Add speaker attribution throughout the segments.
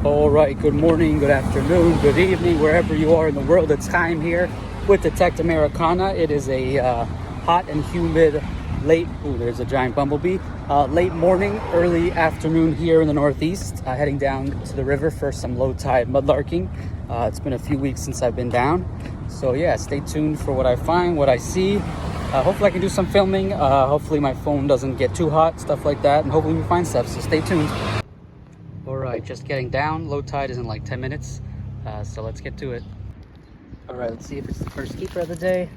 Speaker 1: All right, good morning, good afternoon, good evening, wherever you are in the world. It's time here with Detect Americana. It is a hot and humid late, there's a giant bumblebee, late morning, early afternoon here in the Northeast, heading down to the river for some low tide mudlarking. It's been a few weeks since I've been down. So yeah, stay tuned for what I find, what I see. Hopefully I can do some filming. Hopefully my phone doesn't get too hot, stuff like that. And hopefully we find stuff, so stay tuned. All right, just getting down. Low tide is in like 10 minutes, so let's get to it. All right, let's see if it's the first keeper of the day.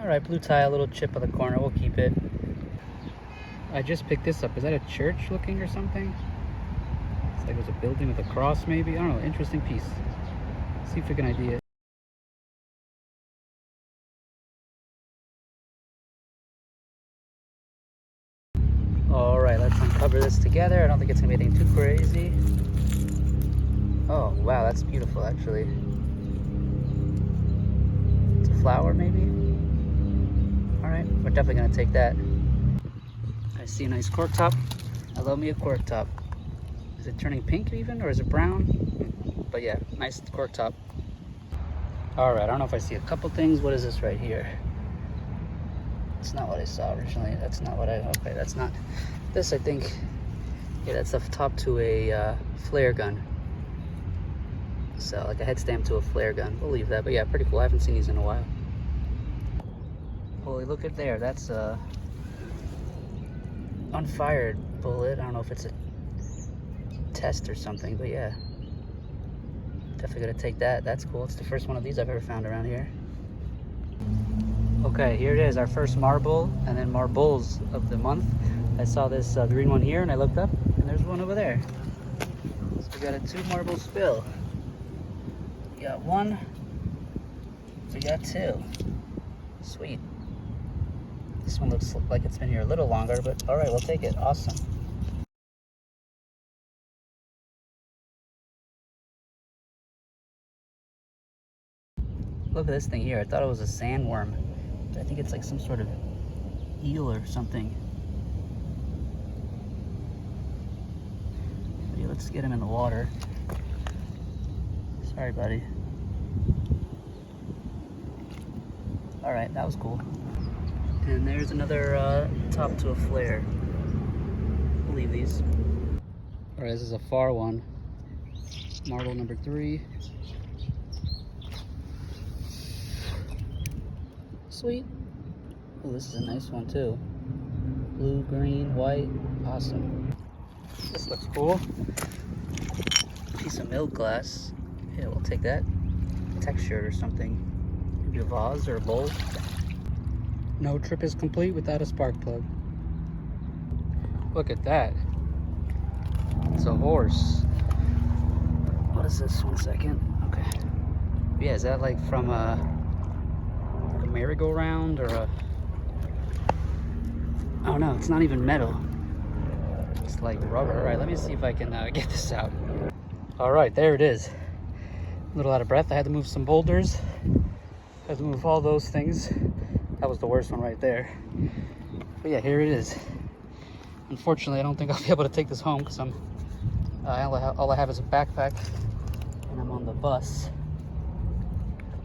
Speaker 1: All right, blue tie, a little chip on the corner. We'll keep it. I just picked this up. Is that a church looking or something? It's like it was a building with a cross maybe. I don't know, interesting piece. Let's see if we can ID it. All right, let's uncover this together. I don't think it's gonna be anything too crazy. Oh, wow, that's beautiful, actually. It's a flower, maybe? All right, we're definitely gonna take that. I see a nice cork top. I love me a cork top. Is it turning pink even, or is it brown? But yeah, nice cork top. All right, I don't know if I see a couple things. What is this right here? It's not what I saw originally. That's not what okay, that's not. This, I think, yeah, that's the top to a flare gun. So like a head stamp to a flare gun. We'll leave that, but yeah, pretty cool. I haven't seen these in a while. Holy, look at there. That's a unfired bullet. I don't know if it's a test or something, but yeah. Definitely gonna take that. That's cool. It's the first one of these I've ever found around here. Okay, here it is, our first marble, and then marbles of the month. I saw this green one here, and I looked up, and there's one over there. So we got a 2 marble spill. We got 1, we got 2. Sweet. This one looks like it's been here a little longer, but all right, we'll take it. Awesome. Look at this thing here. I thought it was a sandworm. I think it's like some sort of eel or something. Yeah, let's get him in the water. Sorry, buddy. All right, that was cool. And there's another top to a flare. We'll leave these. All right, this is a far one. Marble number 3. Sweet. Oh, this is a nice one too. Blue, green, white. Awesome. This looks cool. Piece of milled glass. Yeah, we'll take that. Textured or something. Maybe a vase or a bowl. No trip is complete without a spark plug. Look at that. It's a horse. What is this? 1 second. Okay. Yeah, is that like from a merry-go-round or a, oh no, it's not even metal, it's like rubber. All right, let me see if I can get this out. All right, there it is. A little out of breath. I had to move some boulders, I had to move all those things. That was the worst one right there, but yeah, here it is. Unfortunately, I don't think I'll be able to take this home because I'm all I have is a backpack and I'm on the bus.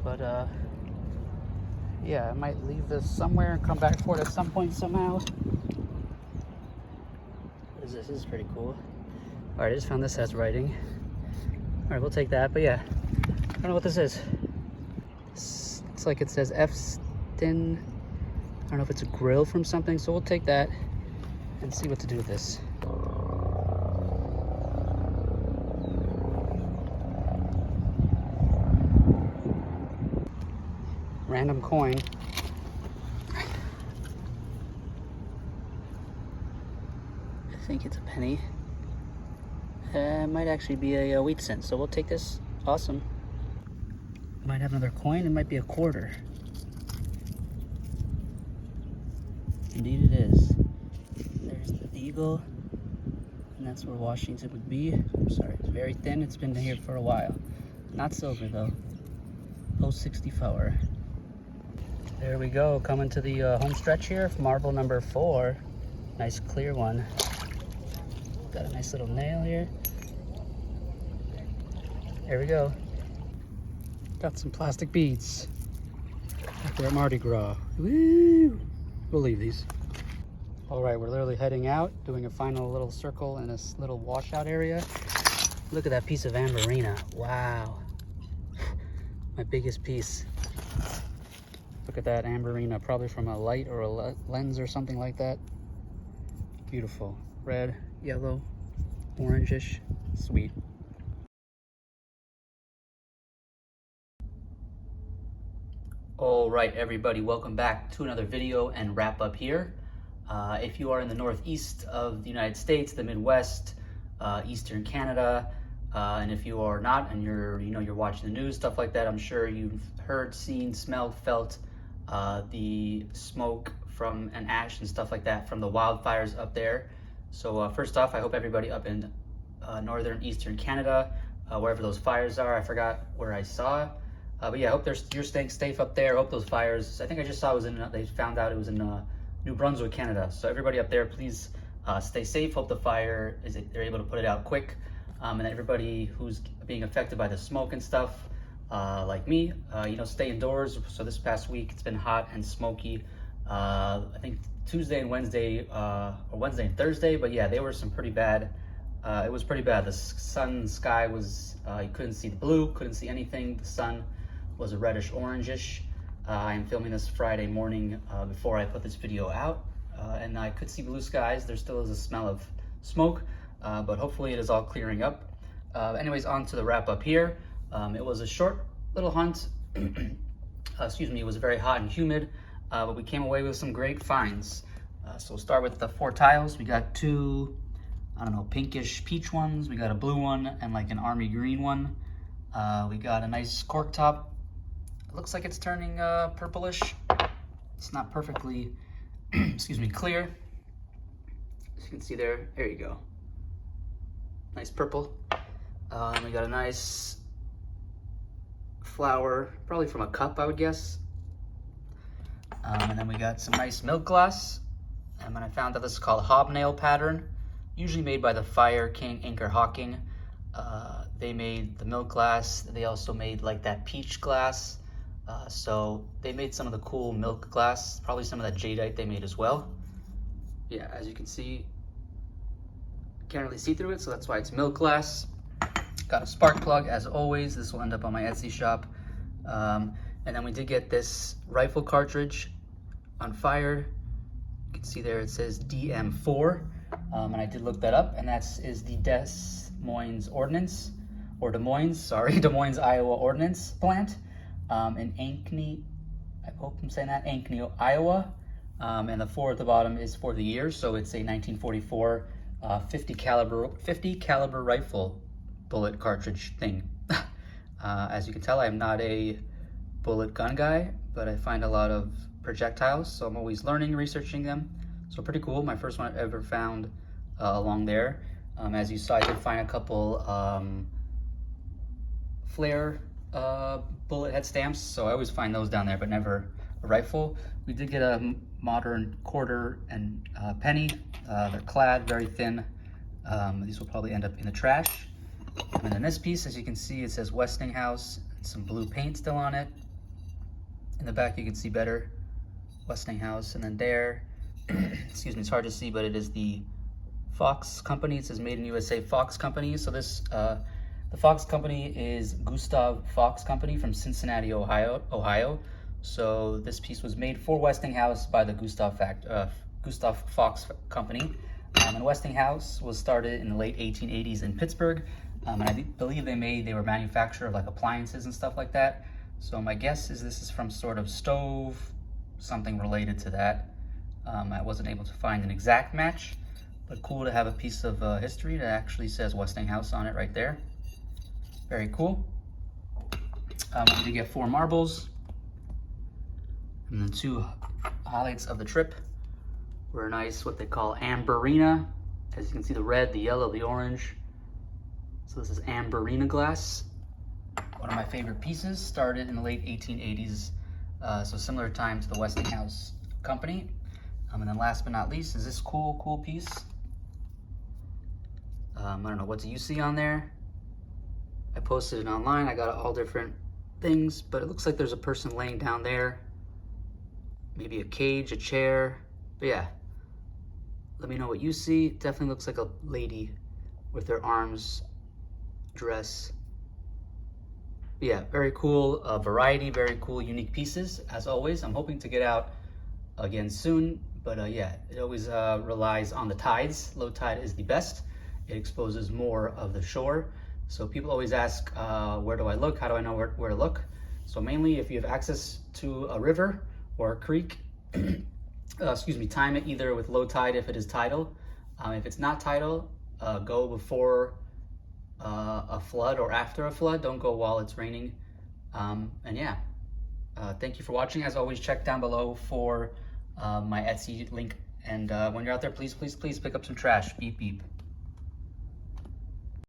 Speaker 1: But yeah, I might leave this somewhere and come back for it at some point somehow. What is this? This is pretty cool. All right, I just found this has writing. All right, we'll take that, but yeah, I don't know what this is. It's like it says F-Stin. I don't know if it's a grill from something, so we'll take that and see what to do with this. Random coin. I think it's a penny. It might actually be a wheat cent, so we'll take this. Awesome. Might have another coin. It might be a quarter. Indeed it is. There's the eagle, and that's where Washington would be. I'm sorry, it's very thin. It's been here for a while. Not silver though. 064. There we go, coming to the home stretch here. Marble number 4. Nice clear one. Got a nice little nail here. There we go. Got some plastic beads. Like they're at Mardi Gras. Woo! We'll leave these. All right, we're literally heading out, doing a final little circle in this little washout area. Look at that piece of amberina. Wow. My biggest piece. Look at that amberina, probably from a light or a lens or something like that. Beautiful. Red, yellow, orangish. Sweet. All right, everybody, welcome back to another video and wrap up here. If you are in the northeast of the United States, the Midwest, Eastern Canada, and if you are not and you're watching the news, stuff like that, I'm sure you've heard, seen, smelled, felt the smoke from and ash and stuff like that from the wildfires up there. So first off, I hope everybody up in northern Eastern Canada, wherever those fires are, I forgot where I saw. But yeah, I hope you're staying safe up there. I hope those fires, I think I just saw it was they found out it was in New Brunswick, Canada. So everybody up there, please stay safe. Hope the fire, they're able to put it out quick. And everybody who's being affected by the smoke and stuff, like me, stay indoors. So this past week, it's been hot and smoky. I think Tuesday and Wednesday, or Wednesday and Thursday, but yeah, they were some pretty bad. It was pretty bad. The sky was, you couldn't see the blue, couldn't see anything. The sun was a reddish orangish. I am filming this Friday morning before I put this video out, and I could see blue skies. There still is a smell of smoke, but hopefully it is all clearing up. Anyways, on to the wrap up here. It was a short little hunt. Excuse me, it was very hot and humid, but we came away with some great finds. So we'll start with the 4 tiles. We got 2, I don't know, pinkish peach ones. We got a blue one and like an army green one. We got a nice cork top. It looks like it's turning purplish. It's not perfectly, excuse me, clear. As you can see there you go. Nice purple. And we got a nice flower, probably from a cup, I would guess. And then we got some nice milk glass. And then I found out this is called hobnail pattern, usually made by the Fire King Inker Hawking. They made the milk glass. They also made like that peach glass. So they made some of the cool milk glass, probably some of that jadeite they made as well. Yeah, as you can see, can't really see through it, so that's why it's milk glass. Got a spark plug as always. This will end up on my Etsy shop. And then we did get this rifle cartridge unfired. You can see there it says DM4, and I did look that up, and is the Des Moines Ordnance, or Des Moines, Iowa Ordnance plant. In Ankeny, I hope I'm saying that, Ankeny, Iowa. And the 4 at the bottom is for the year, so it's a 1944 50 caliber rifle bullet cartridge thing. As you can tell, I'm not a bullet gun guy, but I find a lot of projectiles, so I'm always learning, researching them. So pretty cool. My first one I ever found along there. As you saw, I did find a couple flare bullet head stamps, so I always find those down there, but never a rifle. We did get a modern quarter and penny. They're clad, very thin. These will probably end up in the trash. And then this piece, as you can see, it says Westinghouse, and some blue paint still on it. In the back you can see better, Westinghouse, and then there, excuse me, it's hard to see, but it is the Fox Company. It says Made in USA Fox Company. So this, the Fox Company is Gustav Fox Company from Cincinnati, Ohio. So this piece was made for Westinghouse by the Gustav Fox Company. And Westinghouse was started in the late 1880s in Pittsburgh. And I believe they were manufacturer of like appliances and stuff like that. So my guess is this is from sort of stove, something related to that. I wasn't able to find an exact match, but cool to have a piece of history that actually says Westinghouse on it right there. Very cool. We did get 4 marbles. And the 2 highlights of the trip were nice, what they call amberina. As you can see, the red, the yellow, the orange. So this is amberina glass. One of my favorite pieces, started in the late 1880s. So similar time to the Westinghouse Company. And then last but not least is this cool piece. I don't know, what do you see on there? I posted it online. I got all different things, but it looks like there's a person laying down there. Maybe a cage, a chair. But yeah, let me know what you see. Definitely looks like a lady with her arms dress. But yeah, very cool variety, very cool, unique pieces. As always, I'm hoping to get out again soon. But yeah, it always relies on the tides. Low tide is the best. It exposes more of the shore. So people always ask, where do I look? How do I know where to look? So mainly if you have access to a river or a creek, time it either with low tide if it is tidal. If it's not tidal, go before a flood or after a flood. Don't go while it's raining. And yeah, thank you for watching. As always, check down below for my Etsy link. And when you're out there, please pick up some trash. Beep, beep.